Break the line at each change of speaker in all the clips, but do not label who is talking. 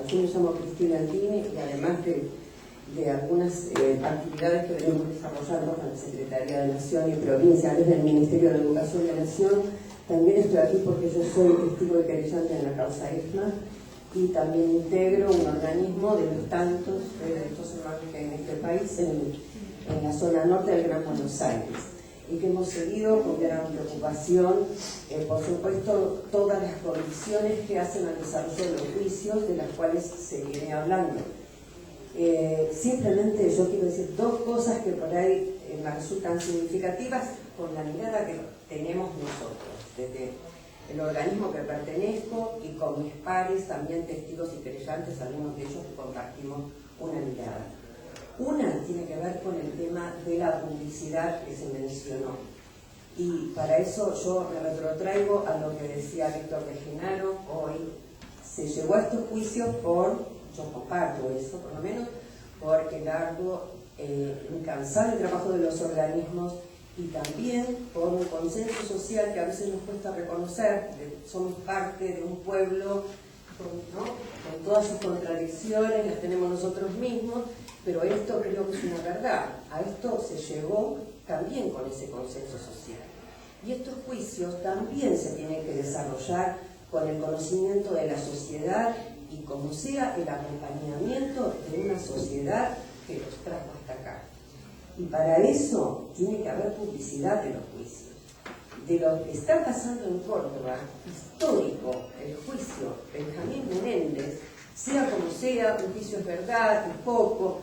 yo me llamo Cristina Altini y además de algunas actividades que venimos desarrollando con la Secretaría de Nación y provincia desde el Ministerio de Educación de la Nación, también estoy aquí porque yo soy testigo de querellante en la causa ESMA y también integro un organismo de los tantos de derechos humanos que hay en este país, en la zona norte del Gran Buenos Aires, y que hemos seguido con gran preocupación, por supuesto, todas las condiciones que hacen al desarrollo de los juicios, de las cuales se viene hablando. Simplemente yo quiero decir dos cosas que por ahí me resultan significativas con la mirada que tenemos nosotros, desde el organismo que pertenezco y con mis pares, también testigos y querellantes, algunos de ellos que compartimos una mirada. Una tiene que ver con el tema de la publicidad que se mencionó. Y para eso yo me retrotraigo a lo que decía Víctor de Genaro. Hoy se llegó a estos juicios yo comparto eso por lo menos, porque el arduo, incansable trabajo de los organismos y también por un consenso social que a veces nos cuesta reconocer, somos parte de un pueblo, con todas sus contradicciones, las tenemos nosotros mismos, pero esto creo que es una verdad. A esto se llegó también con ese consenso social. Y estos juicios también se tienen que desarrollar con el conocimiento de la sociedad y como sea el acompañamiento de una sociedad que los trajo hasta acá. Y para eso tiene que haber publicidad de los juicios. De lo que está pasando en Córdoba, histórico, el juicio Benjamín Menéndez, sea como sea, un juicio es verdad, es poco,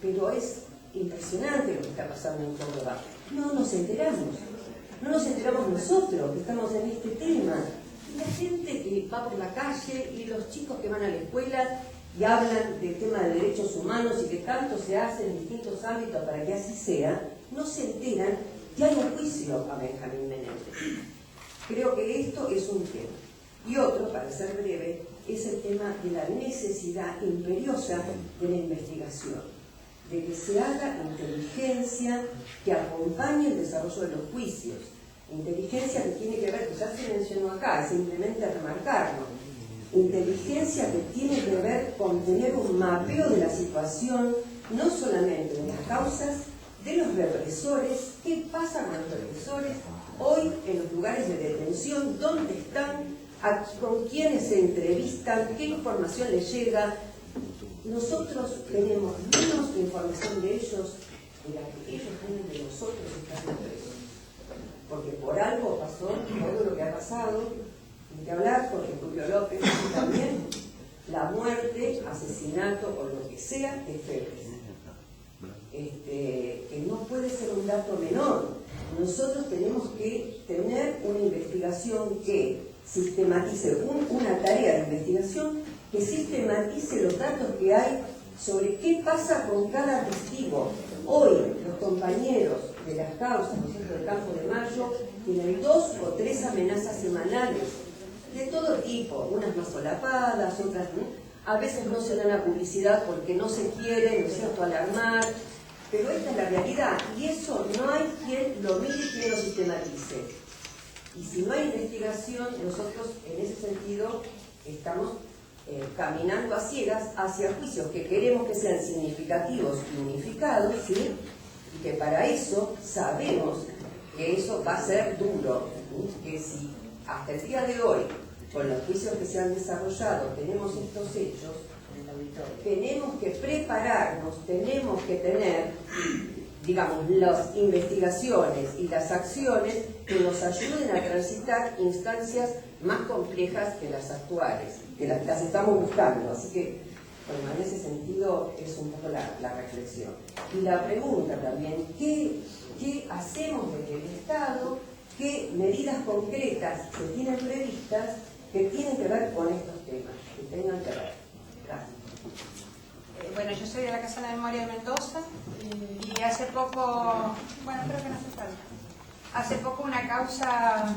pero es impresionante lo que está pasando en Córdoba. No nos enteramos nosotros que estamos en este tema. Y la gente que va por la calle y los chicos que van a la escuela y hablan del tema de derechos humanos y que tanto se hace en distintos ámbitos para que así sea, no se enteran que hay un juicio a Benjamín Menéndez. Creo que esto es un tema. Y otro, para ser breve, es el tema de la necesidad imperiosa de la investigación, de que se haga inteligencia que acompañe el desarrollo de los juicios. Inteligencia que tiene que ver, que ya se mencionó acá, es simplemente remarcarlo. Inteligencia que tiene que ver con tener un mapeo de la situación, no solamente de las causas, de los represores, qué pasa con los represores hoy en los lugares de detención, dónde están, con quiénes se entrevistan, qué información les llega. Nosotros tenemos menos información de ellos de la que ellos tienen de nosotros estando presos. Porque por algo pasó todo lo que ha pasado, ni que hablar, porque Julio López y también la muerte, asesinato o lo que sea de Febres. Que no puede ser un dato menor. Nosotros tenemos que tener una investigación que sistematice, una tarea de investigación que sistematice los datos que hay sobre qué pasa con cada testigo. Hoy los compañeros de las causas, por ejemplo, del Campo de Mayo, tienen 2 o 3 amenazas semanales de todo tipo, unas más solapadas, otras a veces no se dan a publicidad porque no se quiere, ¿no es cierto?, alarmar, pero esta es la realidad y eso no hay quien lo mire y quien lo sistematice. Y si no hay investigación, nosotros en ese sentido estamos caminando a ciegas hacia juicios que queremos que sean significativos y unificados, ¿sí? Y que para eso sabemos que eso va a ser duro, ¿sí? Que si hasta el día de hoy, con los juicios que se han desarrollado, tenemos estos hechos, tenemos que prepararnos, tenemos que tener, digamos, las investigaciones y las acciones que nos ayuden a transitar instancias más complejas que las actuales, que las estamos buscando. Así que, bueno, en ese sentido es un poco la reflexión. Y la pregunta también, ¿qué hacemos desde el Estado? ¿Qué medidas concretas se tienen previstas que tienen que ver con estos temas? Que tengan que ver. Gracias.
Bueno, yo soy de la Casa de la Memoria de Mendoza y hace poco, bueno, creo que no hace falta, hace poco una causa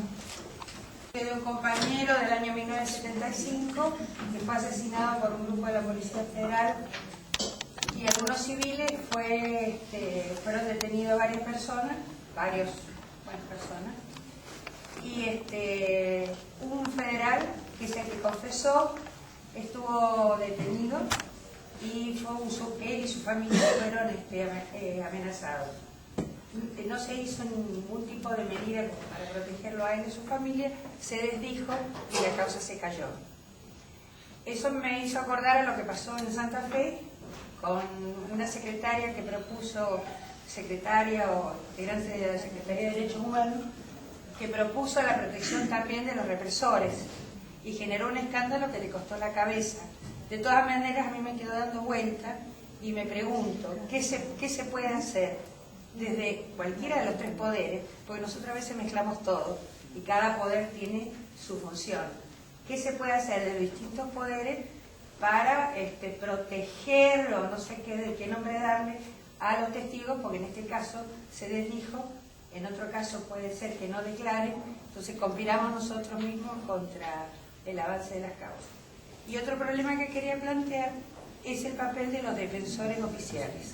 de un compañero del año 1975 que fue asesinado por un grupo de la Policía Federal y algunos civiles, fueron detenidos varias personas y un federal que es el que confesó estuvo detenido y él y su familia fueron amenazados. No se hizo ningún tipo de medida para protegerlo a él y a su familia, se desdijo y la causa se cayó. Eso me hizo acordar a lo que pasó en Santa Fe con una secretaria que propuso, secretaria o integrante de la Secretaría de Derechos Humanos, que propuso la protección también de los represores y generó un escándalo que le costó la cabeza. De todas maneras, a mí me quedó dando vuelta y me pregunto, ¿qué se puede hacer desde cualquiera de los tres poderes? Porque nosotros a veces mezclamos todo y cada poder tiene su función. ¿Qué se puede hacer de los distintos poderes para proteger, o no sé qué nombre darle, a los testigos? Porque en este caso se desdijo, en otro caso puede ser que no declaren, entonces conspiramos nosotros mismos contra el avance de las causas. Y otro problema que quería plantear es el papel de los defensores oficiales,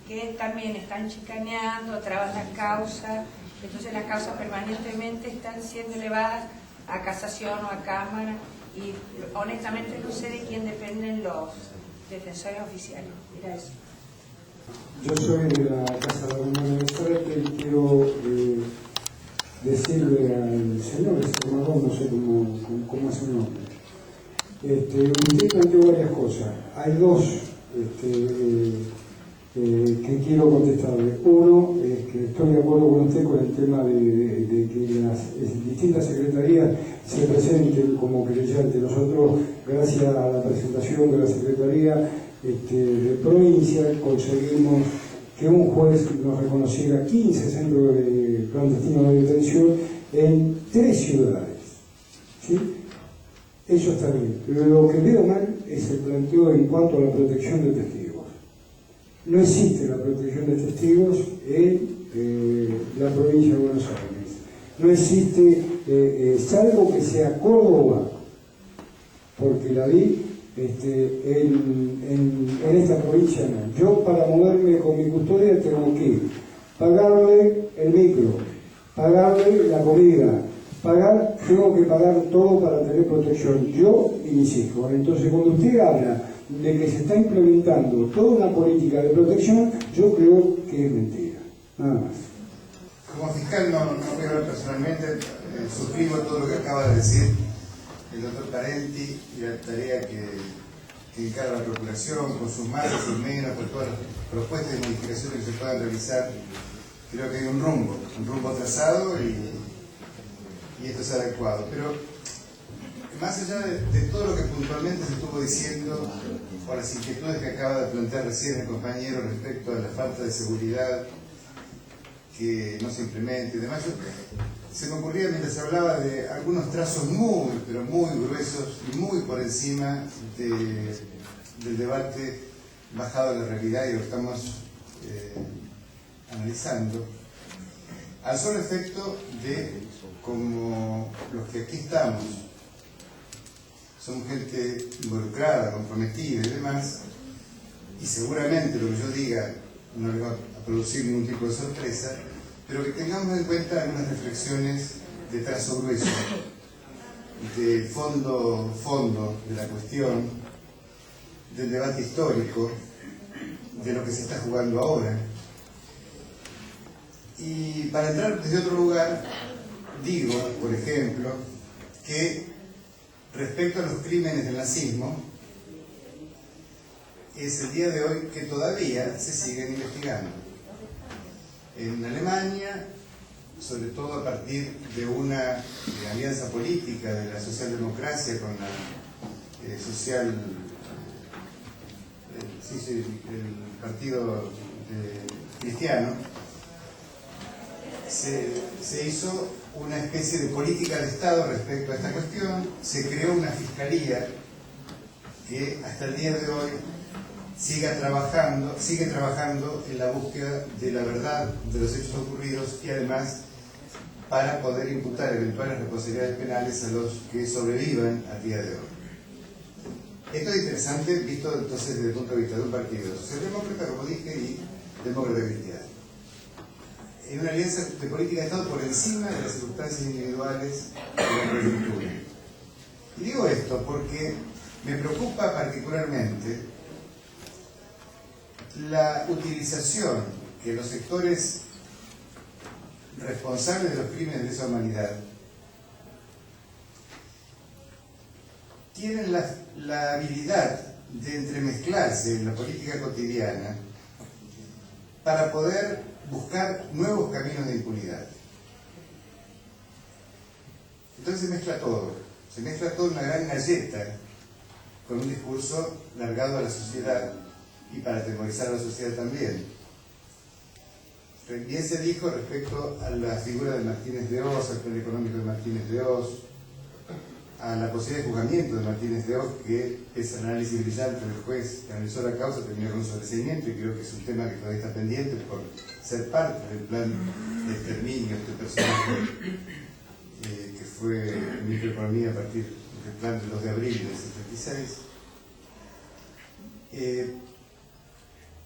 que también están chicaneando, traban las causas, entonces las causas permanentemente están siendo elevadas a casación o a cámara, y honestamente no sé de quién dependen los defensores oficiales. Era eso.
Yo soy de la Casa de la Memoria de Suerte y quiero decirle al señor, no sé cómo es su nombre. Usted planteó varias cosas. Hay dos que quiero contestarle. Uno es que estoy de acuerdo con usted con el tema de que las distintas secretarías se presenten como querellantes. Nosotros, gracias a la presentación de la secretaría de provincia, conseguimos que un juez nos reconociera 15 centros de clandestinos de detención en 3 ciudades. ¿Sí? Eso está bien. Lo que veo mal es el planteo en cuanto a la protección de testigos. No existe la protección de testigos en la provincia de Buenos Aires. No existe, salvo que sea Córdoba, porque la vi en esta provincia no. Yo para moverme con mi custodia tengo que pagarle el micro, pagarle la comida, tengo que pagar todo para tener protección, yo y mis hijos. Entonces cuando usted habla de que se está implementando toda una política de protección, yo creo que es mentira, nada más.
Como fiscal no voy a hablar personalmente, suscribo todo lo que acaba de decir el doctor Parenti y la tarea que encarga la Procuración, con sus más y sus menos, con todas las propuestas de modificación que se puedan realizar. Creo que hay un rumbo trazado y esto es adecuado. Pero más allá de todo lo que puntualmente se estuvo diciendo, o las inquietudes que acaba de plantear recién el compañero respecto a la falta de seguridad que no se implementa y demás, se me ocurría mientras hablaba de algunos trazos pero muy gruesos y muy por encima del debate bajado a la realidad y lo estamos analizando, al solo efecto de como los que aquí estamos somos gente involucrada, comprometida y demás, y seguramente lo que yo diga no le va a producir ningún tipo de sorpresa, pero que tengamos en cuenta algunas reflexiones de trazo grueso, de fondo de la cuestión, del debate histórico, de lo que se está jugando ahora. Y para entrar desde otro lugar, digo, por ejemplo, que respecto a los crímenes del nazismo, es el día de hoy que todavía se siguen investigando. En Alemania, sobre todo a partir de una alianza política de la socialdemocracia con la el partido cristiano, se hizo una especie de política de Estado respecto a esta cuestión, se creó una fiscalía que hasta el día de hoy sigue trabajando en la búsqueda de la verdad de los hechos ocurridos y además para poder imputar eventuales responsabilidades penales a los que sobrevivan al día de hoy. Esto es interesante visto entonces desde el punto de vista de un partido socialdemócrata, como dije, y demócrata cristiano, en una alianza de política de Estado por encima de las circunstancias individuales de la coyuntura. Y digo esto porque Me preocupa particularmente la utilización que los sectores responsables de los crímenes de lesa humanidad tienen la habilidad de entremezclarse en la política cotidiana para poder buscar nuevos caminos de impunidad. Entonces se mezcla todo en una gran galleta con un discurso largado a la sociedad y para atemorizar a la sociedad también. Bien se dijo respecto a la figura de Martínez de Hoz, al plan económico de Martínez de Hoz, a la posibilidad de juzgamiento de Martínez de Hoz, que ese análisis brillante del juez que analizó la causa terminó con un sobreseimiento, y creo que es un tema que todavía está pendiente por ser parte del plan de exterminio de este personaje que fue ministro de Economía a partir del plan del 2 de abril del 76.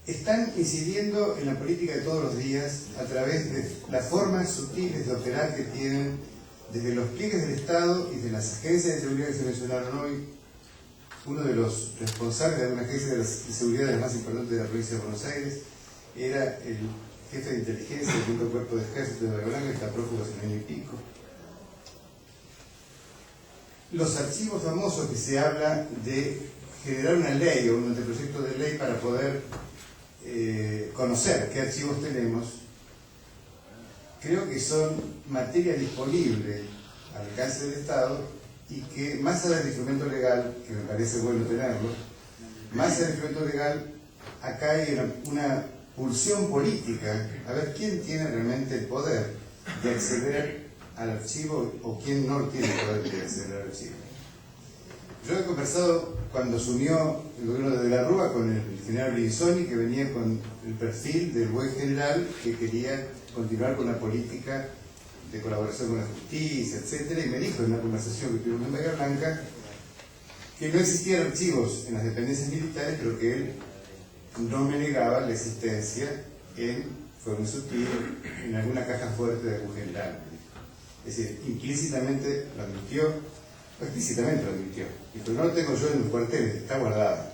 Están incidiendo en la política de todos los días a través de las formas sutiles de operar que tienen desde los pliegues del Estado y de las agencias de seguridad que se mencionaron hoy. Uno de los responsables de una agencia de seguridad de las más importantes de la provincia de Buenos Aires era el jefe de inteligencia del quinto cuerpo de ejército de Bahía Blanca, que está prófugo hace un año y pico. Los archivos famosos que se habla de generar una ley o un anteproyecto de ley para poder conocer qué archivos tenemos, creo que son materia disponible al alcance del Estado, y que más allá del instrumento legal, que me parece bueno tenerlo, más allá del instrumento legal, acá hay una pulsión política, a ver quién tiene realmente el poder de acceder al archivo o quién no tiene el poder de acceder al archivo. Yo he conversado cuando asumió el gobierno de la Rúa con el general Brinsoni, que venía con el perfil del buen general que quería continuar con la política de colaboración con la justicia, etc. Y me dijo en una conversación que tuvimos en Bahía Blanca que no existían archivos en las dependencias militares, pero que él no me negaba la existencia fue muy sutil, en alguna caja fuerte de algún general. Es decir, implícitamente lo admitió, o explícitamente lo admitió. Dijo, no lo tengo yo en mis cuarteles, está guardado.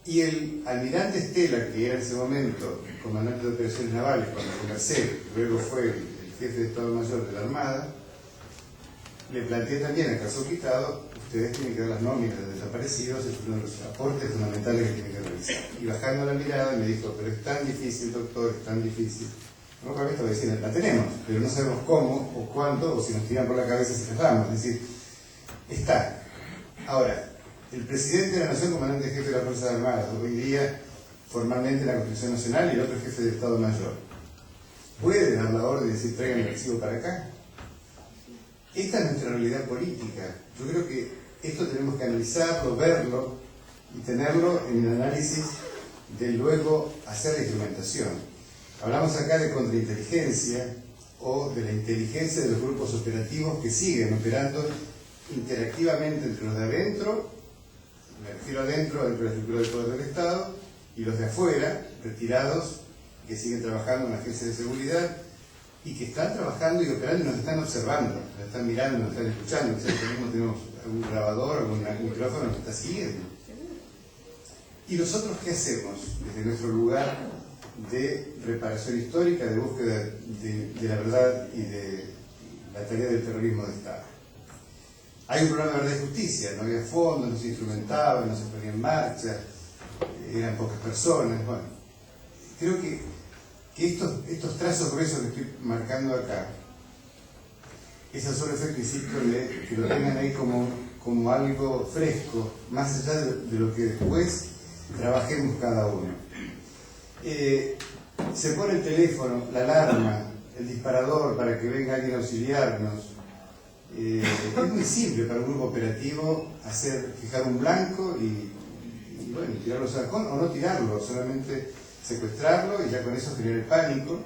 Y el almirante Estela, que era en ese momento comandante de operaciones navales, cuando conversé, luego fue el jefe de Estado Mayor de la Armada, le planteé también a caso quitado, ustedes tienen que ver las nóminas de desaparecidos, es uno de los aportes fundamentales que tienen que realizar. Y bajando la mirada me dijo, pero es tan difícil, doctor, es tan difícil. No, para esto voy a decir, la tenemos, pero no sabemos cómo o cuánto, o si nos tiran por la cabeza si las damos. Es decir, está. Ahora, el presidente de la Nación, comandante jefe de las Fuerzas Armadas, hoy día formalmente en la Constitución Nacional, y el otro jefe de Estado Mayor, ¿puede dar la orden de decir traigan el archivo para acá? Esta es nuestra realidad política. Yo creo que esto tenemos que analizarlo, verlo y tenerlo en el análisis de luego hacer la instrumentación. Hablamos acá de contrainteligencia o de la inteligencia de los grupos operativos que siguen operando interactivamente entre los de adentro, me refiero adentro de la estructura del poder del Estado, y los de afuera, retirados, que siguen trabajando en la agencia de seguridad y que están trabajando y operando y nos están observando, nos están mirando, nos están escuchando. Quizás tenemos algún grabador, algún micrófono que está siguiendo. ¿Y nosotros qué hacemos desde nuestro lugar de reparación histórica, de búsqueda de la verdad y de la tarea del terrorismo de Estado? Hay un programa de verdad y justicia, no había fondos, no se instrumentaba, no se ponía en marcha, eran pocas personas. Bueno, creo que estos trazos gruesos que estoy marcando acá, es el solo efecto, insisto, de que lo tengan ahí como algo fresco, más allá de lo que después trabajemos cada uno. Se pone el teléfono, la alarma, el disparador para que venga alguien a auxiliarnos. Es muy simple para un grupo operativo fijar un blanco y bueno, tirarlo al sacón o no tirarlo, solamente secuestrarlo y ya con eso generar el pánico.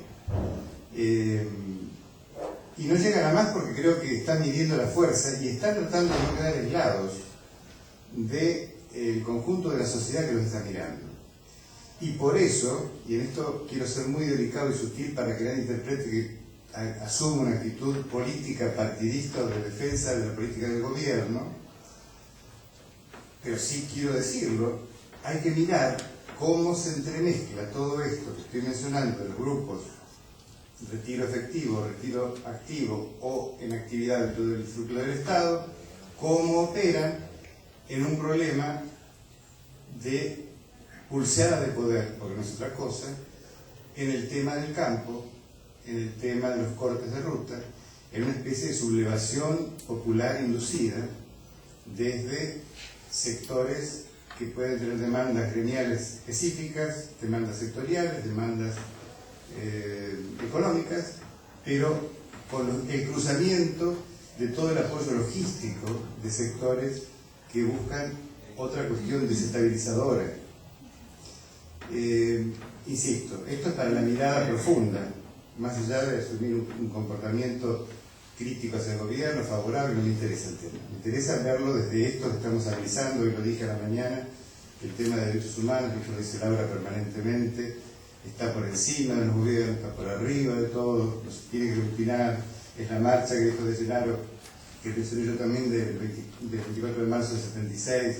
Y no llegan a más porque creo que están midiendo la fuerza y están tratando de no quedar aislados del conjunto de la sociedad que los está mirando. Y por eso, y en esto quiero ser muy delicado y sutil para que nadie interprete que asumo una actitud política partidista o de defensa de la política del gobierno, pero sí quiero decirlo, hay que mirar cómo se entremezcla todo esto que estoy mencionando de los grupos retiro efectivo, retiro activo o en actividad dentro del círculo del Estado, cómo operan en un problema de pulseada de poder, porque no es otra cosa, en el tema del campo, en el tema de los cortes de ruta, en una especie de sublevación popular inducida desde sectores que pueden tener demandas gremiales específicas, demandas sectoriales, demandas económicas, pero con el cruzamiento de todo el apoyo logístico de sectores que buscan otra cuestión desestabilizadora. Insisto, esto es para la mirada profunda, más allá de asumir un comportamiento crítico hacia el gobierno, favorable, no me interesa el tema. Me interesa verlo desde esto que estamos analizando, y lo dije a la mañana, el tema de derechos humanos, que lo dice Laura permanentemente, está por encima de los gobiernos, está por arriba de todo, nos tiene que opinar, es la marcha que dijo de Llenaro, que mencioné yo también del 24 de marzo del 76,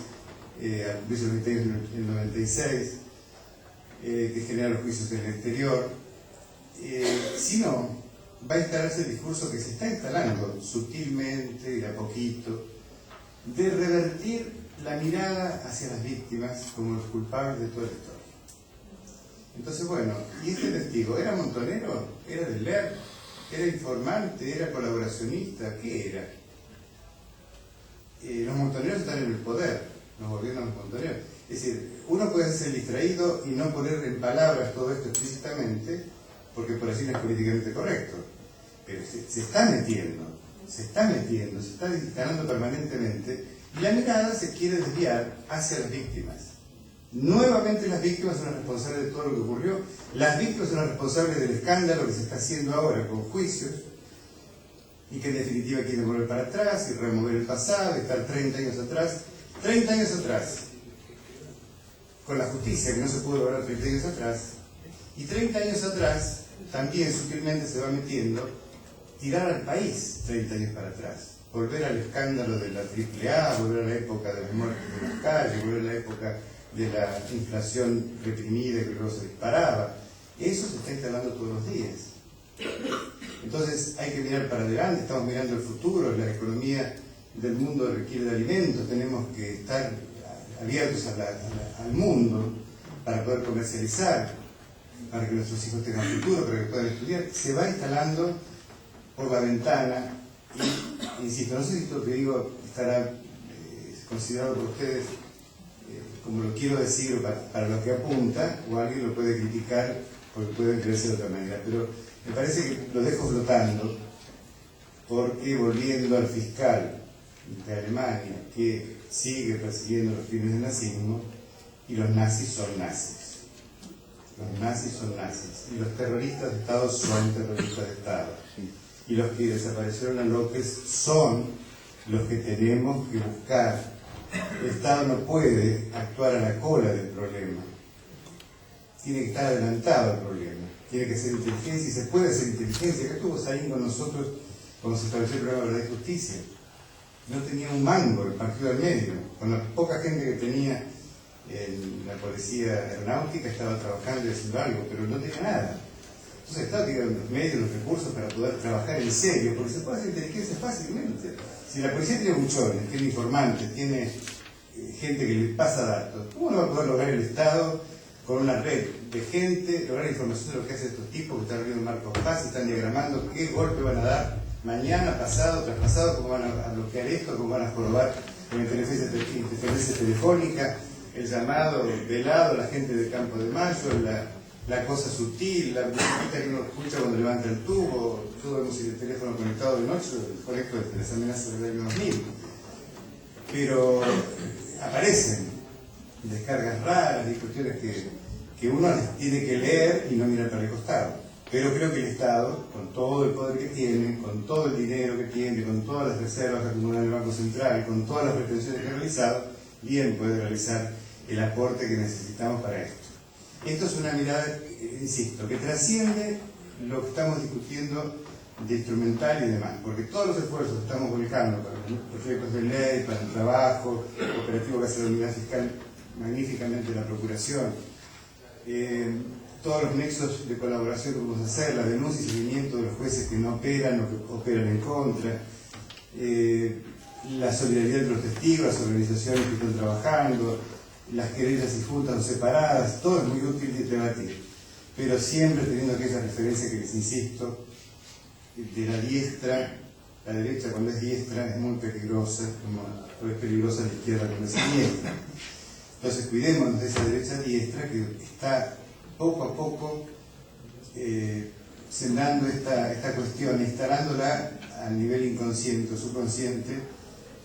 al juicio del 20 en el 96, que genera los juicios en el exterior. Si no, va a instalarse el discurso que se está instalando sutilmente y de a poquito, de revertir la mirada hacia las víctimas como los culpables de toda la historia. Entonces, bueno, ¿y este testigo era montonero? ¿Era del LER? ¿Era informante? ¿Era colaboracionista? ¿Qué era? Los montoneros están en el poder, los gobiernos montoneros. Es decir, uno puede ser distraído y no poner en palabras todo esto explícitamente, porque por así no es políticamente correcto. Pero se está metiendo, se está instalando permanentemente, y la mirada se quiere desviar hacia las víctimas. Nuevamente las víctimas son las responsables de todo lo que ocurrió, las víctimas son las responsables del escándalo que se está haciendo ahora con juicios, y que en definitiva quieren volver para atrás y remover el pasado, y estar 30 años atrás, con la justicia que no se pudo lograr 30 años atrás, y 30 años atrás también sutilmente se va metiendo tirar al país 30 años para atrás, volver al escándalo de la AAA, volver a la época de las muertes de las calles, volver a la época de la inflación reprimida que luego se disparaba. Eso se está instalando todos los días. Entonces hay que mirar para adelante, estamos mirando el futuro, la economía del mundo requiere de alimentos, tenemos que estar abiertos al mundo para poder comercializar, para que nuestros hijos tengan futuro, para que puedan estudiar. Se va instalando por la ventana y, insisto, no sé si esto que digo estará considerado por ustedes como lo quiero decir para lo que apunta, o alguien lo puede criticar porque puede creerse de otra manera, pero me parece que lo dejo flotando porque, volviendo al fiscal de Alemania que sigue persiguiendo los crímenes del nazismo, y los nazis son nazis. Los nazis son nazis, y los terroristas de Estado son terroristas de Estado, y los que desaparecieron a López son los que tenemos que buscar. El Estado no puede actuar a la cola del problema, tiene que estar adelantado al problema, tiene que ser inteligencia, y se puede hacer inteligencia. Acá estuvo Saín con nosotros cuando se estableció el programa de Verdad y Justicia. No tenía un mango el partido al medio, con la poca gente que tenía en la policía aeronáutica estaba trabajando y haciendo algo, pero no tenía nada. Entonces estaba tirando los medios, los recursos para poder trabajar en serio, porque se puede hacer inteligencia fácilmente. Si la policía tiene buchones, tiene informantes, tiene gente que le pasa datos, ¿cómo no va a poder lograr el Estado con una red de gente, lograr información de lo que hacen estos tipos que están abriendo Marcos Paz, están diagramando qué golpe van a dar mañana, pasado, traspasado, cómo van a bloquear esto, cómo van a jorobar con interferencia telefónica, el llamado velado, la gente del Campo de Mayo, la cosa sutil, la musiquita que uno escucha cuando levanta el tubo, todos vemos el teléfono conectado de noche, conecto desde las amenazas del año 2000. Pero aparecen descargas raras y cuestiones que uno tiene que leer y no mirar para el costado. Pero creo que el Estado, con todo el poder que tiene, con todo el dinero que tiene, con todas las reservas que acumula en el Banco Central, con todas las pretensiones que ha realizado, bien puede realizar el aporte que necesitamos para esto. Esto es una mirada, insisto, que trasciende lo que estamos discutiendo de instrumental y demás, porque todos los esfuerzos que estamos volcando para los proyectos de ley, para el trabajo operativo que hace la unidad fiscal magníficamente la procuración, todos los nexos de colaboración que vamos a hacer, la denuncia y seguimiento de los jueces que no operan o que operan en contra, la solidaridad de los testigos, las organizaciones que están trabajando, las querellas y juntas o separadas, todo es muy útil de debatir, pero siempre teniendo aquella referencia que les insisto, de la diestra, la derecha cuando es diestra es muy peligrosa, como es peligrosa la izquierda cuando es diestra. Entonces cuidémonos de esa derecha diestra que está poco a poco sembrando esta cuestión, instalándola a nivel inconsciente o subconsciente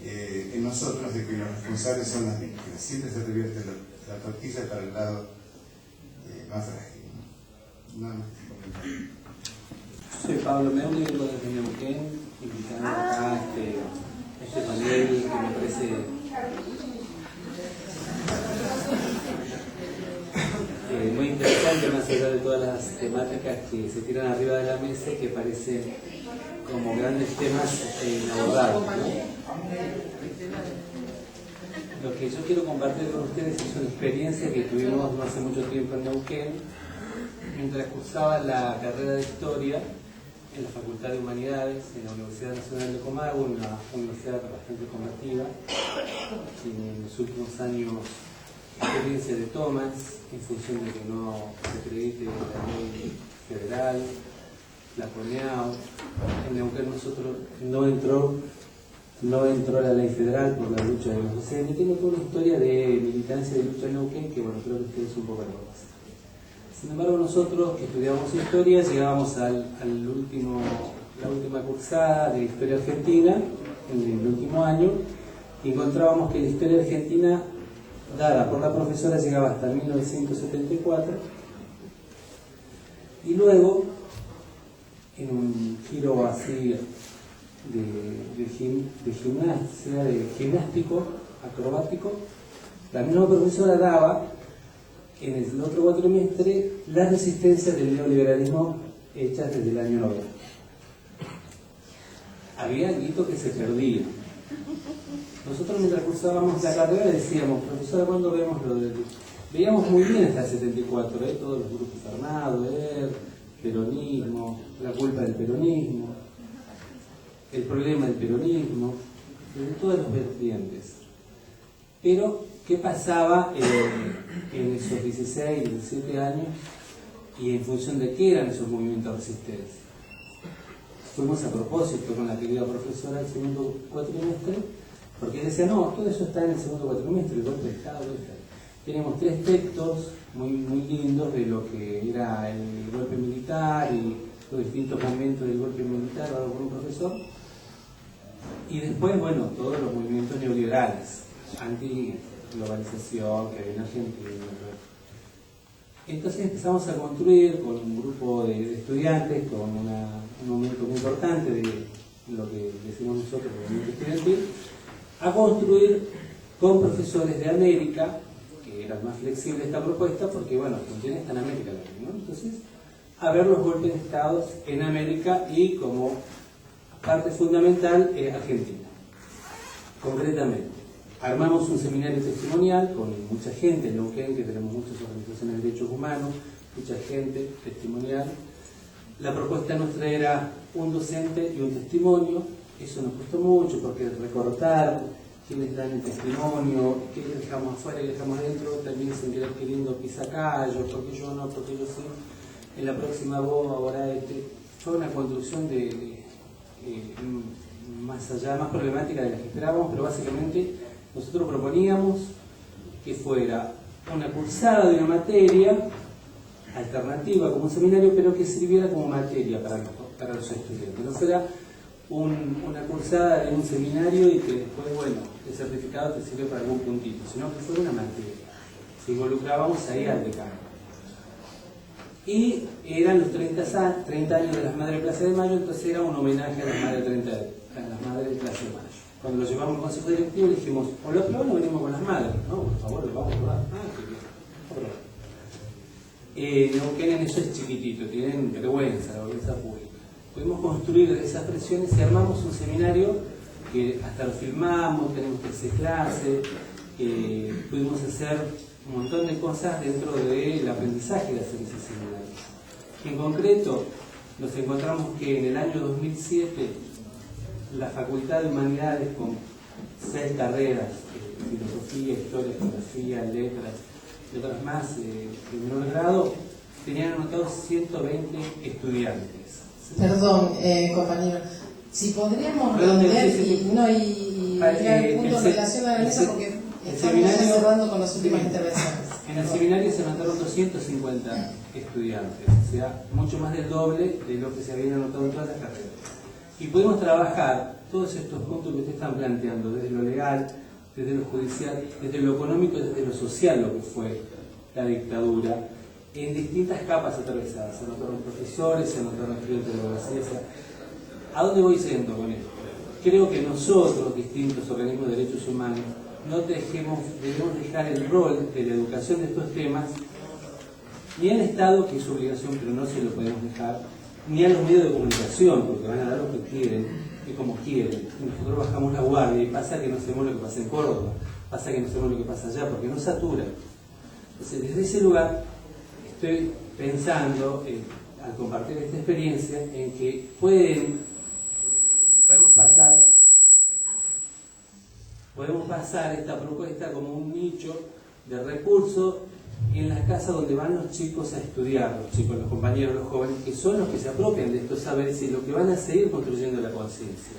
en nosotros de que los responsables son las víctimas. Siempre se revierte la tortilla para el lado más frágil. Nada más que comentar.
Soy Pablo Meuli, vengo desde Neuquén, invitando acá este panel que me parece muy interesante, más allá de todas las temáticas que se tiran arriba de la mesa y que parecen como grandes temas inabordables, ¿no? Lo que yo quiero compartir con ustedes es una experiencia que tuvimos no hace mucho tiempo en Neuquén, mientras cursaba la carrera de Historia en la Facultad de Humanidades, en la Universidad Nacional de Comahue, una universidad bastante combativa, tiene en los últimos años experiencia de tomas, en función de que no se acredite la ley federal, la CONEAU. En Neuquén nosotros no entró la ley federal por la lucha de los docentes. Tengo toda una historia de militancia de lucha en Neuquén que, bueno, creo que ustedes un poco la conocen. Sin embargo, nosotros que estudiamos historia llegábamos la última cursada de historia argentina, en el último año, y encontrábamos que la historia argentina dada por la profesora llegaba hasta 1974, y luego, en un giro así de gimnasia, de gimnástico, acrobático, la misma profesora daba en el otro cuatrimestre la resistencia del neoliberalismo hecha desde el año 90. Había algo que se perdía. Nosotros mientras cursábamos la carrera decíamos, profesora, ¿cuándo vemos lo del...? Veíamos muy bien hasta el 74, todos los grupos armados, peronismo, la culpa del peronismo, el problema del peronismo, de todas las vertientes. Pero, ¿qué pasaba en esos 16, 17 años y en función de qué eran esos movimientos de resistencia? Fuimos a propósito con la querida profesora al segundo cuatrimestre, porque ella decía, no, todo eso está en el segundo cuatrimestre, el golpe de Estado. Tenemos 3 textos muy lindos de lo que era el golpe militar y los distintos momentos del golpe militar, dado por un profesor, y después, bueno, todos los movimientos neoliberales, anti-globalización que había en Argentina. Entonces empezamos a construir con un grupo de estudiantes, con un momento muy importante de lo que decimos nosotros, el movimiento estudiantil, a construir con profesores de América, que era más flexible esta propuesta, porque bueno, Argentina está en América Latina, ¿no? Entonces, a ver los golpes de Estado en América y como parte fundamental Argentina. Concretamente, armamos un seminario testimonial con mucha gente en Neuquén, que tenemos muchas organizaciones de derechos humanos, mucha gente testimonial. La propuesta nuestra era un docente y un testimonio. Eso nos costó mucho porque recortar quiénes dan el testimonio, qué le dejamos afuera y dejamos adentro, también sin querer queriendo pisacallos, porque yo no, porque yo sí, en la próxima vos, ahora fue una construcción más allá, más problemática de la que esperábamos, pero básicamente nosotros proponíamos que fuera una cursada de una materia alternativa como un seminario, pero que sirviera como materia para los estudiantes. No fuera una cursada de un seminario y que después, bueno, el certificado te sirve para algún puntito, sino que fuera una materia. Si involucrábamos ahí al decano. Y eran los 30 años de las Madres de Plaza de Mayo, entonces era un homenaje a las Madres de Plaza de Mayo. Cuando lo llevamos al Consejo Directivo le dijimos, o lo aprobamos o venimos con las madres. No, por favor, lo vamos a probar. Neuquén en eso es chiquitito, tienen vergüenza, la vergüenza pública. pudimos construir esas presiones y armamos un seminario que hasta lo filmamos, tenemos 13 clases, pudimos hacer un montón de cosas dentro del aprendizaje de hacer ese seminario. En concreto, nos encontramos que en el año 2007 la Facultad de Humanidades, con 6 carreras, filosofía, historia, geografía, letras y otras más de menor grado, tenían anotados 120 estudiantes.
Perdón, compañero, si podríamos redondear y tirar el punto en relación a la mesa, porque estamos ya cerrando con las últimas intervenciones.
En el seminario se anotaron 250 estudiantes, o sea, mucho más del doble de lo que se habían anotado en todas las carreras. Y pudimos trabajar todos estos puntos que ustedes están planteando, desde lo legal, desde lo judicial, desde lo económico, desde lo social, lo que fue la dictadura, en distintas capas atravesadas. Se anotaron profesores, se anotaron estudiantes de abogacía. ¿A dónde voy yendo con esto? Creo que nosotros, distintos organismos de derechos humanos, debemos dejar el rol de la educación de estos temas ni al Estado, que es su obligación, pero no se lo podemos dejar, ni a los medios de comunicación, porque van a dar lo que quieren y como quieren. Y nosotros bajamos la guardia y pasa que no sabemos lo que pasa en Córdoba, pasa que no sabemos lo que pasa allá, porque nos satura. Entonces, desde ese lugar estoy pensando, al compartir esta experiencia, en que podemos pasar esta propuesta como un nicho de recursos en las casas donde van los chicos a estudiar, los chicos, los compañeros, los jóvenes, que son los que se apropian de estos saberes y los que van a seguir construyendo la conciencia.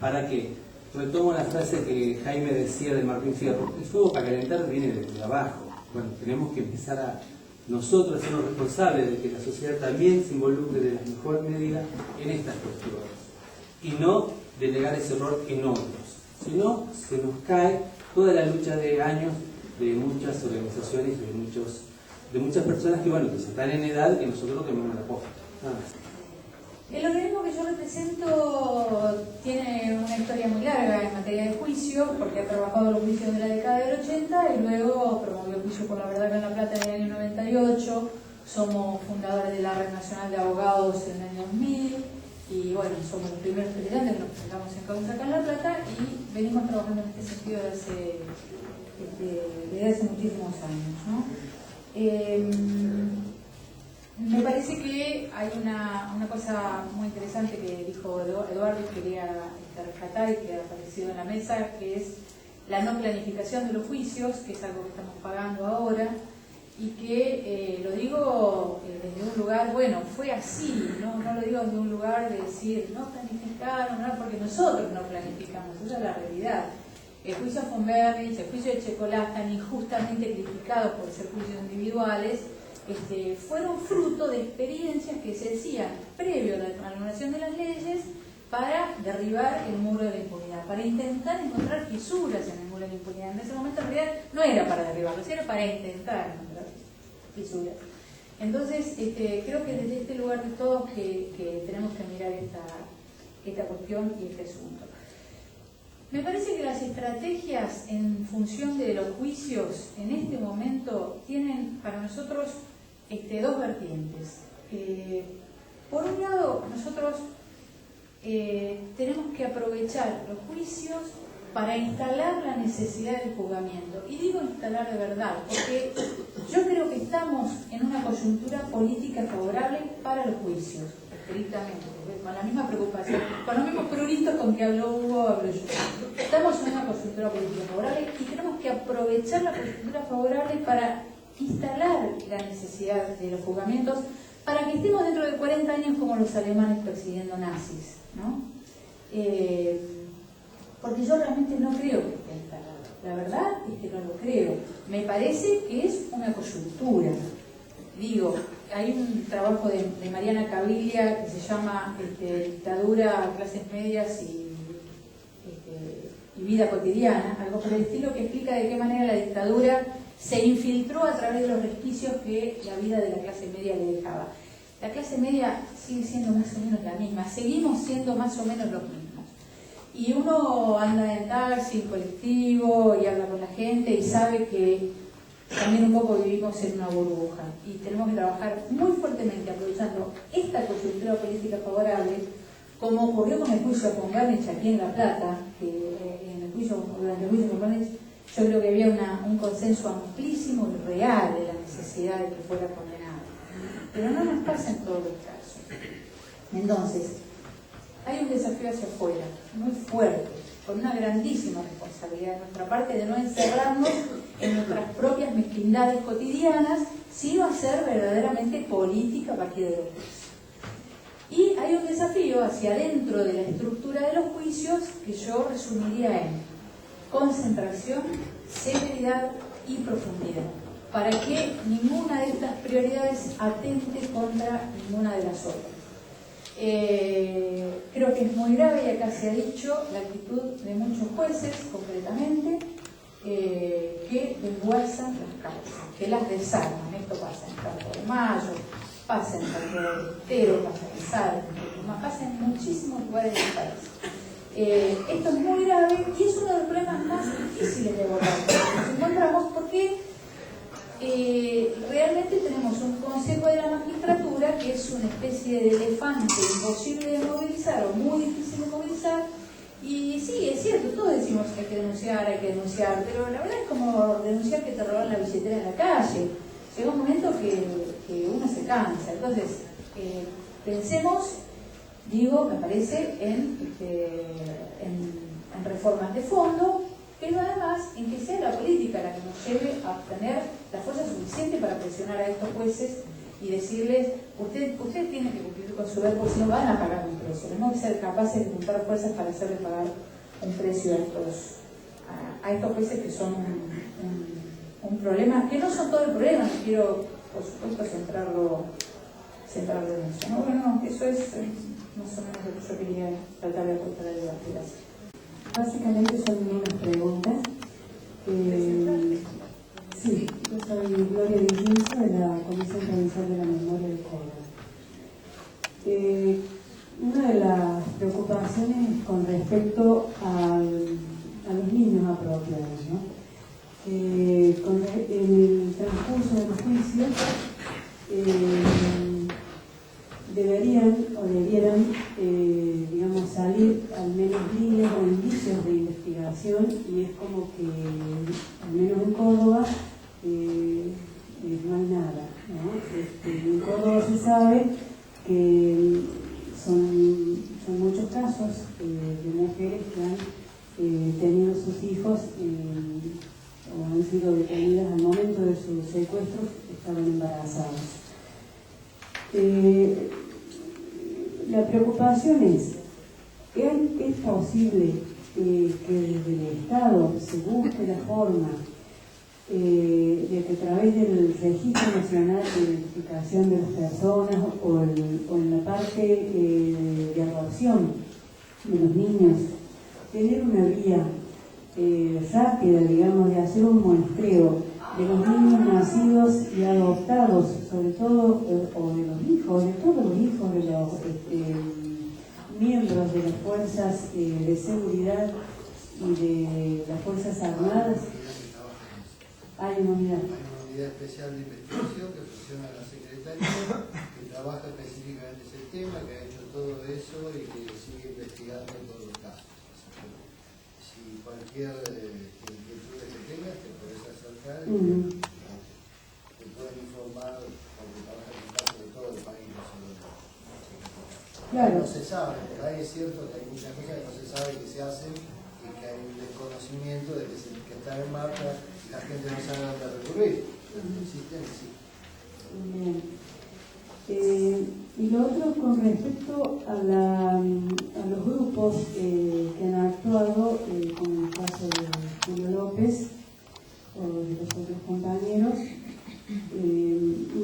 ¿Para qué? Retomo la frase que Jaime decía de Martín Fierro: el fuego para calentar viene desde abajo. Bueno, tenemos que empezar a nosotros sernos responsables de que la sociedad también se involucre de la mejor medida en estas cuestiones y no delegar ese error en otros. Si no, se nos cae toda la lucha de años de muchas organizaciones, de muchas personas que, bueno, que están en edad y nosotros tenemos la posta. Nada más.
El organismo que yo represento tiene una historia muy larga en materia de juicio, porque ha trabajado los juicios de la década del 80 y luego promovió juicio por la verdad acá en La Plata en el año 98. Somos fundadores de la Red Nacional de Abogados en el año 2000 y bueno, somos los primeros estudiantes que nos presentamos en causa acá en La Plata y venimos trabajando en este sentido desde hace muchísimos años, ¿no? Me parece que hay una cosa muy interesante que dijo Eduardo y quería rescatar y que ha aparecido en la mesa, que es la no planificación de los juicios, que es algo que estamos pagando ahora, y que lo digo desde un lugar, bueno, fue así, no lo digo desde un lugar de decir, no planificaron, no, porque nosotros no planificamos, esa es la realidad. El juicio a Fonberry, el juicio de Checolasta, injustamente criticados por ser juicios individuales, fueron fruto de experiencias que se hacían previo a la anulación de las leyes para derribar el muro de la impunidad, para intentar encontrar fisuras en el muro de la impunidad. En ese momento en realidad no era para derribarlos, era para intentar encontrar fisuras. Entonces, creo que desde este lugar de todos que tenemos que mirar esta cuestión y este asunto. Me parece que las estrategias en función de los juicios en este momento tienen para nosotros dos vertientes. Por un lado, nosotros tenemos que aprovechar los juicios para instalar la necesidad del juzgamiento. Y digo instalar de verdad, porque yo creo que estamos en una coyuntura política favorable para los juicios, estrictamente, con la misma preocupación, con los mismos pruritos con que habló Hugo, hablo yo. Estamos en una coyuntura política favorable y tenemos que aprovechar la coyuntura favorable para instalar la necesidad de los juzgamientos para que estemos dentro de 40 años como los alemanes persiguiendo nazis, ¿no? Porque yo realmente no creo que esté instalado. La verdad es que no lo creo. Me parece que es una coyuntura. Digo, hay un trabajo de Mariana Caviglia que se llama Dictadura, Clases Medias y Vida Cotidiana, algo por el estilo, que explica de qué manera la dictadura se infiltró a través de los resquicios que la vida de la clase media le dejaba. La clase media sigue siendo más o menos la misma, seguimos siendo más o menos los mismos. Y uno anda en taxi, en colectivo, y habla con la gente y sabe que también un poco vivimos en una burbuja y tenemos que trabajar muy fuertemente aprovechando esta coyuntura política favorable, como ocurrió con el juicio con Garnech aquí en La Plata, que durante el juicio con Garnech yo creo que había un consenso amplísimo y real de la necesidad de que fuera condenado. Pero no nos pasa en todos los casos. Entonces, hay un desafío hacia afuera, muy fuerte, con una grandísima responsabilidad de nuestra parte de no encerrarnos en nuestras propias mezquindades cotidianas, sino hacer verdaderamente política a partir de los juicios. Y hay un desafío hacia adentro de la estructura de los juicios que yo resumiría en concentración, celeridad y profundidad, para que ninguna de estas prioridades atente contra ninguna de las otras. Creo que es muy grave, y acá se ha dicho, la actitud de muchos jueces, concretamente, que desguazan las causas, que las desarman. Esto pasa en Campo de Mayo, pasa en Santiago del Estero, pasa en Salta, pasa en muchísimos lugares del país. Esto es muy grave y es uno de los problemas más difíciles de abordar. Nos encontramos porque realmente tenemos un Consejo de la Magistratura que es una especie de elefante imposible de movilizar o muy difícil de movilizar. Y sí, es cierto, todos decimos que hay que denunciar, pero la verdad es como denunciar que te roban la billetera en la calle. Llega un momento que uno se cansa. Entonces, pensemos, me parece, en reformas de fondo, pero además en que sea la política la que nos lleve a obtener la fuerza suficiente para presionar a estos jueces y decirles, usted tiene que cumplir con su deber, porque si no van a pagar un precio. Tenemos que ser capaces de juntar fuerzas para hacerle pagar un precio a estos jueces que son un problema, que no son todo el problema. No quiero, por supuesto, centrarlo en eso, ¿no? Bueno, eso es más o menos lo que yo quería tratar de aportar al debate. Gracias.
Básicamente son unas preguntas. Sí, yo soy Gloria Vicenzo de la Comisión Provincial de la Memoria de Córdoba. Una de las preocupaciones con respecto a los niños apropiados, ¿no? En el transcurso de los juicios debieran salir al menos líneas o indicios de investigación, y es como que, al menos en Córdoba, no hay nada, ¿no? En Córdoba se sabe que son muchos casos de mujeres que han tenido sus hijos o han sido detenidas al momento de su secuestro, estaban embarazadas. La preocupación es posible que desde el Estado se busque la forma de que a través del Registro Nacional de Identificación de las Personas o en la parte de adopción de los niños, tener una vía rápida, de hacer un muestreo de los niños nacidos y adoptados, sobre todo, o de los hijos, de todos los hijos de los miembros de las fuerzas de seguridad y de las Fuerzas Armadas. Hay una unidad
especial de investigación que funciona en la Secretaría, que trabaja específicamente ese tema, que ha hecho todo eso y que sigue investigando todos los casos. Si cualquier inquietud que tengas, te puedes acercar y te pueden informar, porque trabajan en casos de todo el país, no solo de
Claro.
No se sabe, por ahí es cierto que hay muchas cosas que no se sabe que se hacen y que hay un desconocimiento de que están en marcha y la gente no sabe a dónde recurrir. Existen, sí.
Bien. Y lo otro con respecto a los grupos que han actuado, como el caso de Julio López o de los otros compañeros,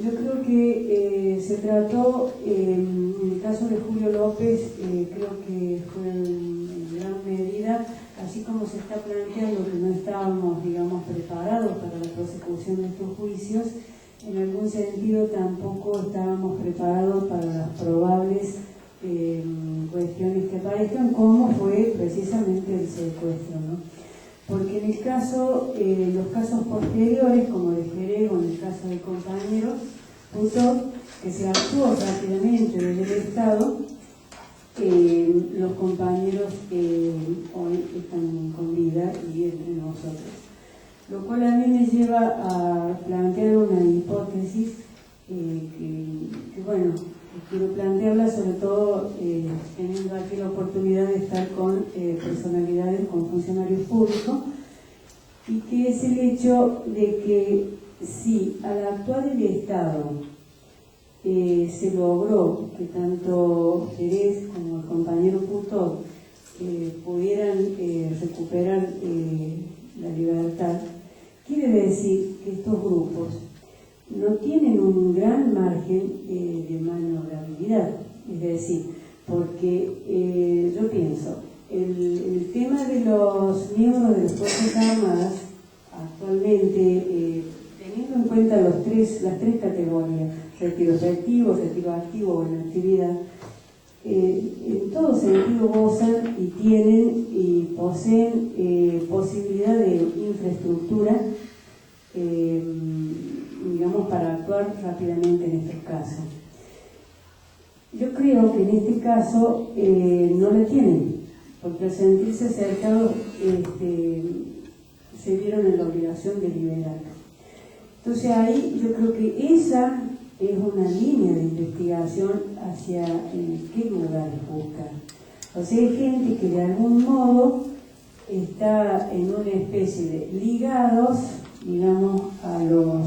yo creo que se trató, en el caso de Julio López, creo que fue en gran medida, así como se está planteando que no estábamos, preparados para la prosecución de estos juicios, en algún sentido tampoco estábamos preparados para las probables cuestiones que aparezcan, como fue precisamente el secuestro, ¿no? porque en el caso, los casos posteriores, como de Jerez o en el caso del compañero Putó, que se actuó rápidamente desde el Estado, los compañeros hoy están con vida y entre nosotros. Lo cual a mí me lleva a plantear una hipótesis que bueno, quiero plantearla sobre todo teniendo aquí la oportunidad de estar con personalidades, con funcionarios públicos, y que es el hecho de que si al actuar el Estado se logró que tanto Jerez como el compañero Putó pudieran recuperar la libertad, quiere decir que estos grupos no tienen un gran margen de maniobrabilidad. Es decir, porque yo pienso, el tema de los miembros de las Fuerzas Armadas actualmente, teniendo en cuenta las tres categorías, retiro efectivo, retiro activo o en actividad, en todo sentido gozan y tienen y poseen posibilidad de infraestructura, digamos, para actuar rápidamente en estos casos. Yo creo que en este caso no la tienen, porque al sentirse acercados se vieron en la obligación de liberar. Entonces ahí yo creo que esa es una línea de investigación hacia qué lugares buscar. O sea, hay gente que de algún modo está en una especie de ligados, digamos, a los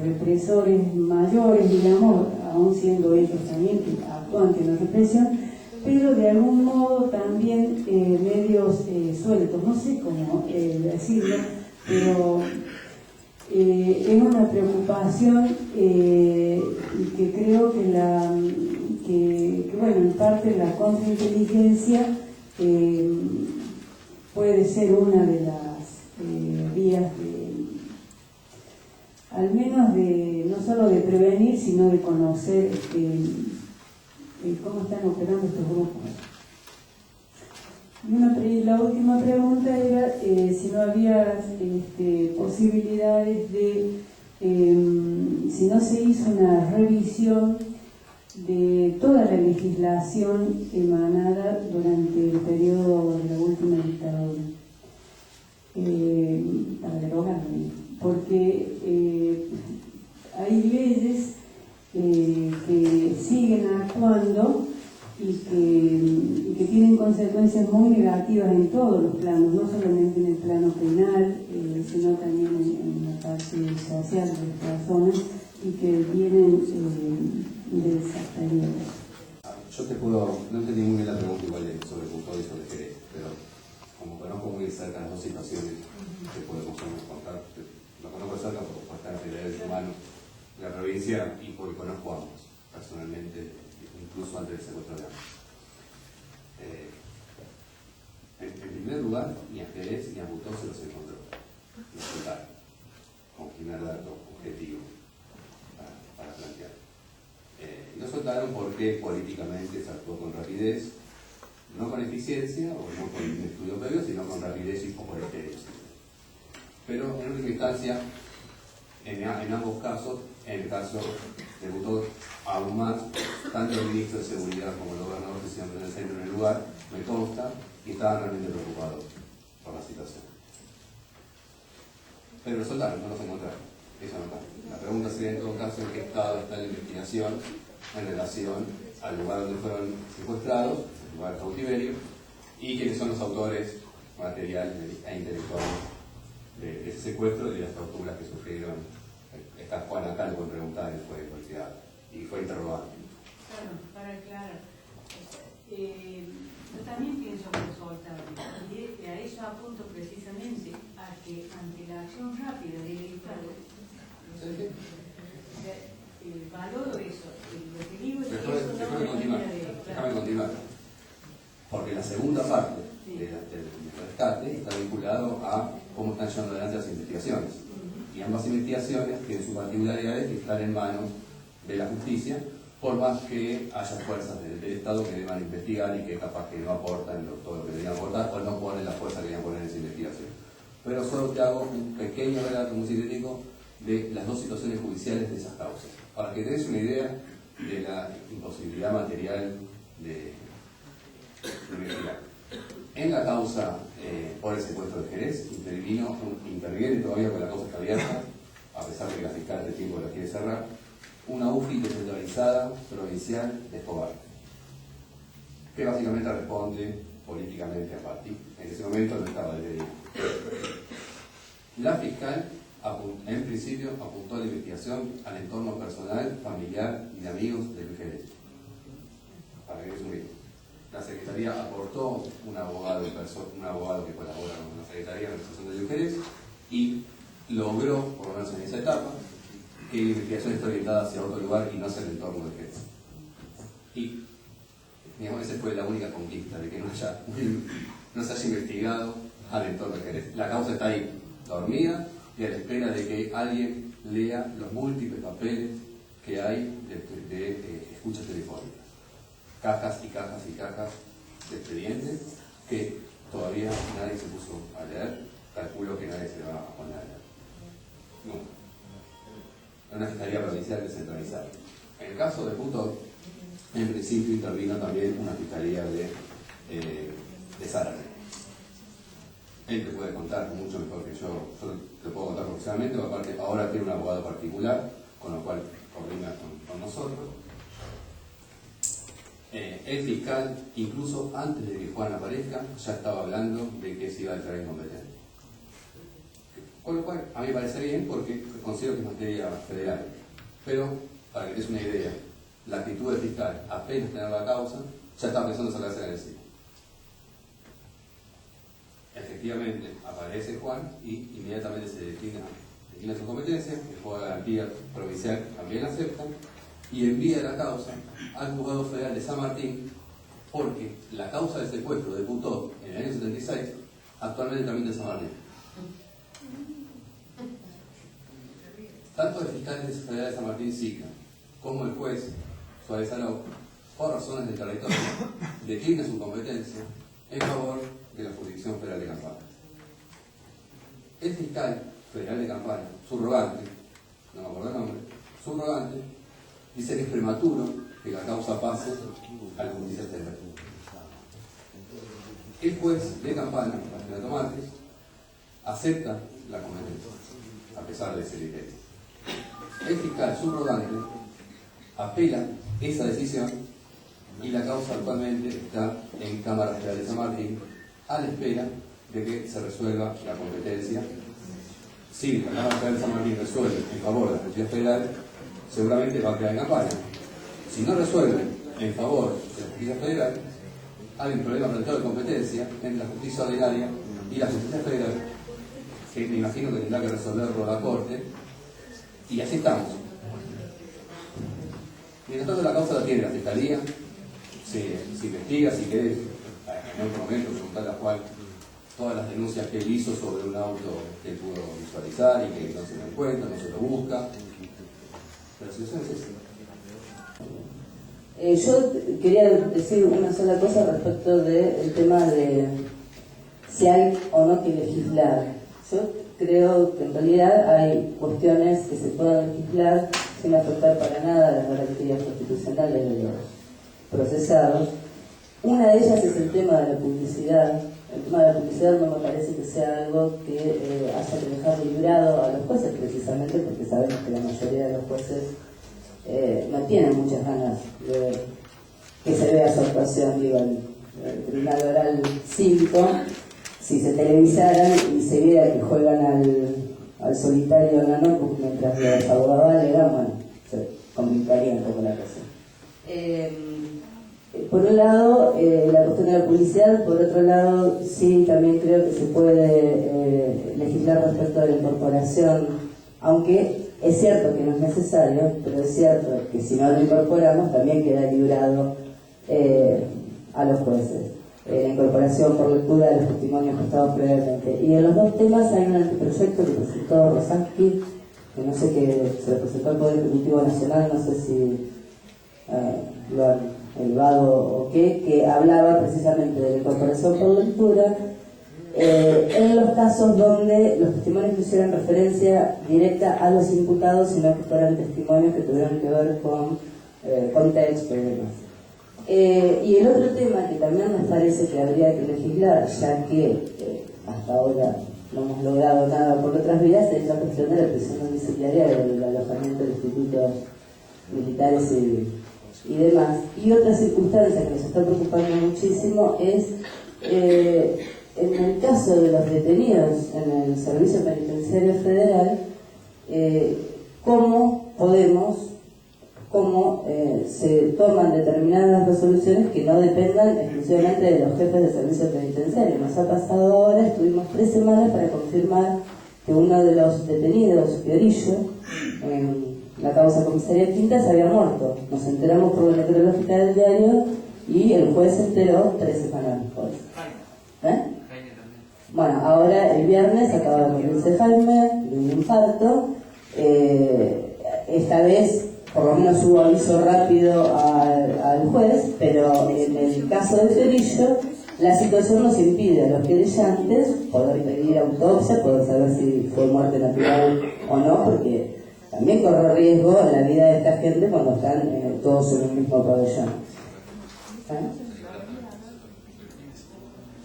represores mayores, digamos, aún siendo ellos también que actúan ante la represión, pero de algún modo también medios sueltos, no sé cómo decirlo, pero es una preocupación que creo que bueno, en parte la contrainteligencia puede ser una de las vías al menos no solo de prevenir, sino de conocer cómo están operando estos grupos. Y la última pregunta era si no había posibilidades de, si no se hizo una revisión de toda la legislación emanada durante el periodo de la última dictadura, para derogarla, porque hay leyes que siguen actuando y que tienen consecuencias muy negativas en todos los planos, no solamente en el plano penal, sino también en la parte social de las personas, y que vienen de esas periodos.
Yo no entendí muy bien la pregunta igual sobre Putó y sobre Jerez, pero como conozco muy de cerca las dos situaciones que podemos contar, lo conozco de cerca porque está en la Secretaría de Humanos de la provincia y porque conozco a ambos personalmente, incluso antes del secuestro de ambos. En primer lugar, ni a Jerez ni a Putó se los encontró, los soltaron, como primer dato objetivo para plantear. Y los soltaron porque políticamente se actuó con rapidez, no con eficiencia o no con un estudio previo, sino con rapidez y por interés. Pero en última instancia, en ambos casos, en el caso de Putó aún más, tanto el ministro de Seguridad como el gobernador que siempre en el centro en el lugar, me consta, y estaban realmente preocupados por la situación. Pero los soldados no los encontraron, eso no está. La pregunta sería en todo caso en qué estado está la investigación en relación al lugar donde fueron secuestrados, el lugar de cautiverio, y quiénes son los autores materiales e intelectuales de ese secuestro y de las torturas que sufrieron. Está Juan acá, le pueden preguntar, él fue golpeado y fue interrogado.
Claro, para aclarar. Yo también pienso que es soltable, y a eso apunto precisamente a que ante la acción rápida del Estado, valoro eso. Lo que digo es que eso
déjame continuar. Porque la segunda parte del rescate está vinculado a cómo están llevando adelante las investigaciones. Y ambas investigaciones tienen sus particularidades que están en manos de la justicia, por más que haya fuerzas del Estado que deban investigar y que capaz que no aportan todo lo que deberían aportar o no ponen la fuerza que deberían poner en esa investigación. pero solo te hago un pequeño relato muy sintético de las dos situaciones judiciales de esas causas, para que te des una idea de la imposibilidad material de investigar. En la causa por el secuestro de Jerez interviene todavía, con la causa está abierta, a pesar de que la fiscal de tiempo la quiere cerrar, una UFI descentralizada provincial de Escobar, que básicamente responde políticamente a Patti. En ese momento no estaba detenido. La fiscal en principio apuntó a la investigación al entorno personal, familiar y de amigos de Luis Jerez. Para que resumir, la Secretaría aportó un abogado que colabora con la Secretaría de Administración de Luis Jerez y logró, por lo menos en esa etapa, que la investigación esté orientada hacia otro lugar y no hacia el entorno de Jerez. Y digamos, esa fue la única conquista, de que no se haya investigado al entorno de Jerez. La causa está ahí, dormida, y a la espera de que alguien lea los múltiples papeles que hay de escuchas telefónicas. Cajas y cajas y cajas de expedientes que todavía nadie se puso a leer. Calculo que nadie se va a poner a leer. No. Una fiscalía provincial descentralizada. En el caso de Puto, en principio intervino también una fiscalía de Zárate. Él te puede contar mucho mejor que yo te puedo contar profesionalmente, pero aparte ahora tiene un abogado particular, con lo cual coordina con nosotros. El fiscal, incluso antes de que Juan aparezca, ya estaba hablando de que se iba a declarar incompetente. Con lo cual, a mí me parece bien porque considero que es materia federal. Pero, para que te des una idea, la actitud del fiscal, apenas tener la causa, ya estaba pensando en sacarse de encima. Efectivamente, aparece Juan y inmediatamente se declina su competencia, el juego de garantía provincial también acepta, y envía la causa al Juzgado Federal de San Martín, porque la causa de secuestro debutó en el año 76, actualmente también de San Martín. Tanto el fiscal federal de San Martín Sica como el juez Suárez Arau, por razones de territorio, declina su competencia en favor de la jurisdicción federal de Campana. El fiscal federal de Campana, subrogante, no me acuerdo el nombre, subrogante, dice que es prematuro que la causa pase a la justicia federal. El juez de Campana, Renato Márquez, acepta la competencia, a pesar de ese criterio. El fiscal subrogante apela esa decisión y la causa actualmente está en Cámara Federal de San Martín a la espera de que se resuelva la competencia. Si la Cámara Federal de San Martín resuelve en favor de la justicia federal, seguramente va a quedar en Campana. Si no resuelve en favor de la justicia federal, hay un problema planteado de competencia entre la justicia ordinaria y la justicia federal, que me imagino que tendrá que resolverlo la Corte, y así estamos. Mientras tanto, la causa la tiene la Fiscalía, se investiga, si querés, en otro momento preguntarle a Juan todas las denuncias que él hizo sobre un auto que él pudo visualizar y que no se lo encuentra, no se lo busca. Pero si eso es eso.
Yo quería decir una sola cosa respecto del tema de si hay o no que legislar. Yo creo que en realidad hay cuestiones que se puedan legislar sin afectar para nada las garantías constitucionales de los procesados. Una de ellas es el tema de la publicidad. El tema de la publicidad no me parece que sea algo que haya que dejar librado a los jueces, precisamente porque sabemos que la mayoría de los jueces no tienen muchas ganas de que se vea su actuación. Digo, el Tribunal Oral Cívico, si se televisaran y se viera que juegan al solitario en la notebook mientras los abogados alegan, bueno, se complicaría un poco la cosa. Por un lado, la cuestión de la publicidad, por otro lado, sí, también creo que se puede legislar respecto de la incorporación, aunque es cierto que no es necesario, pero es cierto que si no lo incorporamos también queda librado a los jueces. La incorporación por lectura de los testimonios prestados previamente. Y en los dos temas hay un anteproyecto que presentó Rosansky, que no sé qué, se lo presentó al Poder Ejecutivo Nacional, no sé si lo han elevado o qué, que hablaba precisamente de la incorporación por lectura en los casos donde los testimonios no hicieran referencia directa a los imputados, sino que fueran testimonios que tuvieran que ver con contexto y demás. Y el otro tema que también nos parece que habría que legislar, ya que hasta ahora no hemos logrado nada por otras vías, es la cuestión de la prisión domiciliaria, del alojamiento de institutos militares y demás. Y otra circunstancia que nos está preocupando muchísimo es en el caso de los detenidos en el Servicio Penitenciario Federal, cómo se toman determinadas resoluciones que no dependan exclusivamente de los jefes de servicio penitenciario. Nos ha pasado ahora, estuvimos 3 semanas para confirmar que uno de los detenidos, Fiorillo, en la causa comisaría Quinta, se había muerto. Nos enteramos por la necrológica del diario y el juez se enteró 3 semanas después. Bueno, ahora el viernes acaba de morirse Jaime de un infarto. Esta vez por lo menos hubo aviso rápido al juez, pero en el caso de Fiorillo la situación nos impide a los querellantes poder pedir autopsia, poder saber si fue muerte natural o no, porque también corre riesgo la vida de esta gente cuando están todos en un mismo pabellón.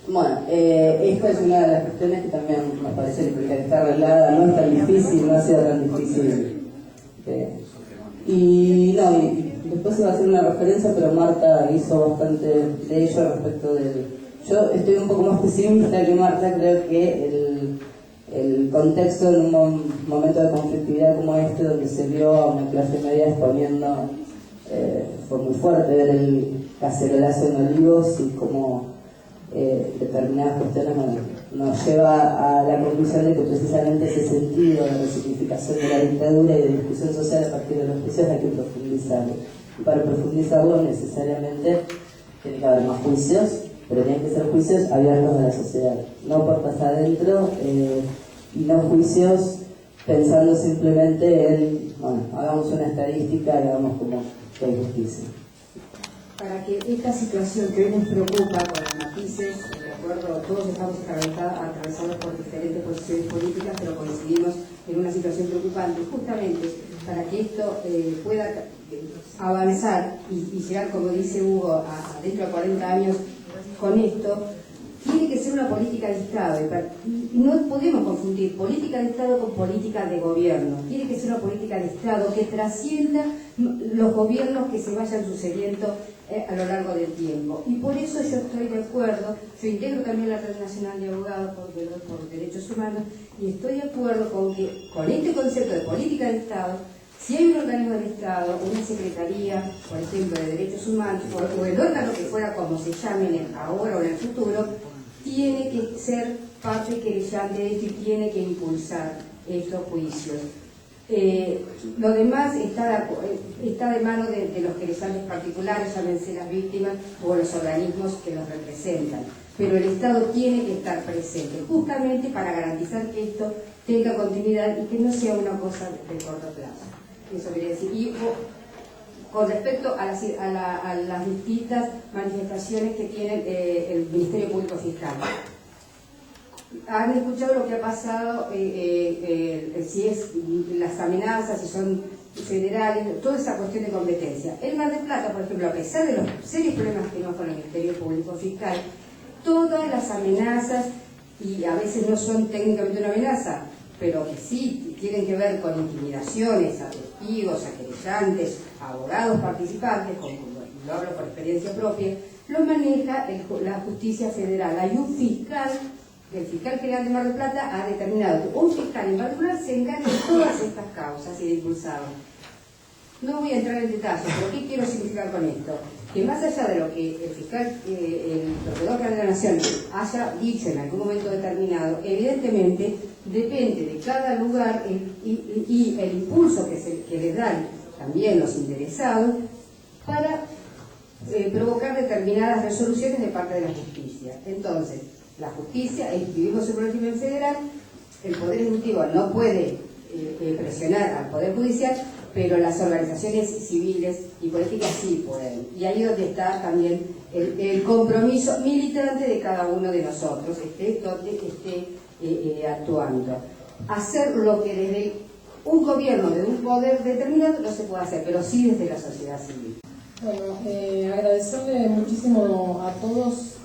Bueno, esta es una de las cuestiones que también me parece que está arreglada, no es tan difícil, no ha sido tan difícil. Y después se va a hacer una referencia, pero Marta hizo bastante de ello respecto del... Yo estoy un poco más pesimista que Marta, creo que el contexto en un momento de conflictividad como este, donde se vio a una clase media exponiendo, fue muy fuerte ver el cacerolazo en Olivos y cómo determinadas cuestiones nos lleva a la conclusión de que precisamente ese sentido de resignificación de la dictadura y de discusión social a partir de los juicios hay que profundizarlo. Y para profundizarlo necesariamente tiene que haber más juicios, pero tienen que ser juicios abiertos a la sociedad, no puertas adentro y no juicios pensando simplemente en, bueno, hagamos una estadística y hagamos como que hay justicia.
Para que esta situación que hoy nos preocupa, con los matices, de acuerdo, todos estamos atravesados por diferentes posiciones políticas, pero coincidimos en una situación preocupante, justamente para que esto pueda avanzar y llegar, como dice Hugo, a dentro de 40 años con esto, tiene que ser una política de Estado, y no podemos confundir política de Estado con política de gobierno. Tiene que ser una política de Estado que trascienda los gobiernos que se vayan sucediendo a lo largo del tiempo. Y por eso yo estoy de acuerdo, yo integro también la Red Nacional de Abogados por Derechos Humanos, y estoy de acuerdo con que con este concepto de política de Estado, si hay un organismo del Estado, una secretaría, por ejemplo, de Derechos Humanos, o el órgano que fuera como se llamen ahora o en el futuro, tiene que ser parte querellante de esto y tiene que impulsar estos juicios. Lo demás está de mano de los querellantes particulares, llámense las víctimas o los organismos que los representan. Pero el Estado tiene que estar presente, justamente para garantizar que esto tenga continuidad y que no sea una cosa de corto plazo. Eso quería decir. Y con respecto a las distintas manifestaciones que tiene el Ministerio Público Fiscal. Han escuchado lo que ha pasado, si es las amenazas, si son federales, toda esa cuestión de competencia. En Mar del Plata, por ejemplo, a pesar de los serios problemas que tenemos con el Ministerio Público Fiscal, todas las amenazas, y a veces no son técnicamente una amenaza, pero que sí tienen que ver con intimidaciones a testigos, a querellantes, a abogados participantes, como lo hablo por experiencia propia, lo maneja la justicia federal. Hay un fiscal, el fiscal general de Mar del Plata ha determinado que un fiscal en particular se encarga de todas estas causas y de impulsarlas. No voy a entrar en detalles, pero ¿qué quiero significar con esto? Que más allá de lo que el fiscal, el Procurador General de la Nación haya dicho en algún momento determinado, evidentemente depende de cada lugar y el impulso que les dan también los interesados para provocar determinadas resoluciones de parte de la justicia. Entonces, la justicia, vivimos en un régimen federal, el Poder Ejecutivo no puede presionar al Poder Judicial,
pero las organizaciones civiles y políticas sí pueden. Y ahí es donde está también el compromiso militante de cada uno de nosotros, donde esté actuando. Hacer lo que desde un gobierno, de un poder determinado, no se puede hacer, pero sí desde la sociedad civil.
Bueno, agradecerle muchísimo a todos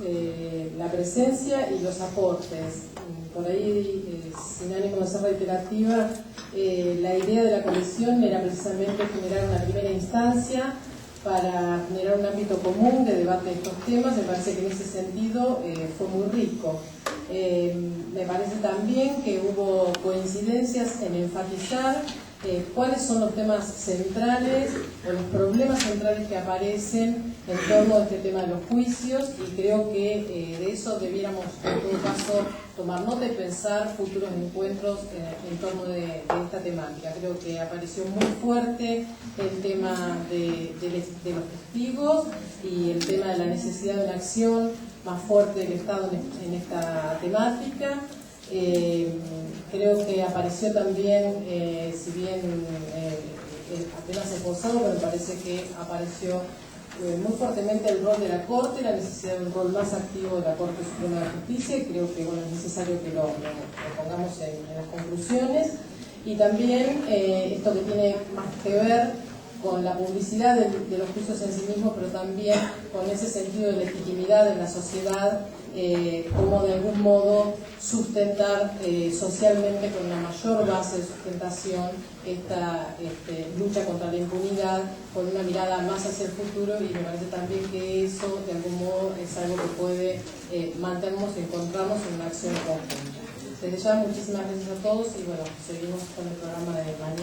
la presencia y los aportes. Por ahí, sin ánimo de ser reiterativa, la idea de la comisión era precisamente generar una primera instancia para generar un ámbito común de debate de estos temas. Me parece que en ese sentido fue muy rico. Me parece también que hubo coincidencias en enfatizar cuáles son los temas centrales o los problemas centrales que aparecen en torno a este tema de los juicios, y creo que de eso debiéramos en todo caso tomar nota y pensar futuros encuentros en torno de esta temática. Creo que apareció muy fuerte el tema de los testigos y el tema de la necesidad de una acción más fuerte del Estado en esta temática. Creo que apareció también, si bien apenas esbozado, pero me parece que apareció muy fuertemente el rol de la Corte, la necesidad de un rol más activo de la Corte Suprema de Justicia, y creo que es necesario que lo pongamos en las conclusiones. Y también esto que tiene más que ver con la publicidad de los juicios en sí mismos, pero también con ese sentido de legitimidad en la sociedad, como de algún modo sustentar socialmente con una mayor base de sustentación esta lucha contra la impunidad, con una mirada más hacia el futuro, y me parece también que eso de algún modo es algo que puede mantenernos y encontrarnos en una acción conjunta. Desde ya, muchísimas gracias a todos y bueno, seguimos con el programa de mañana.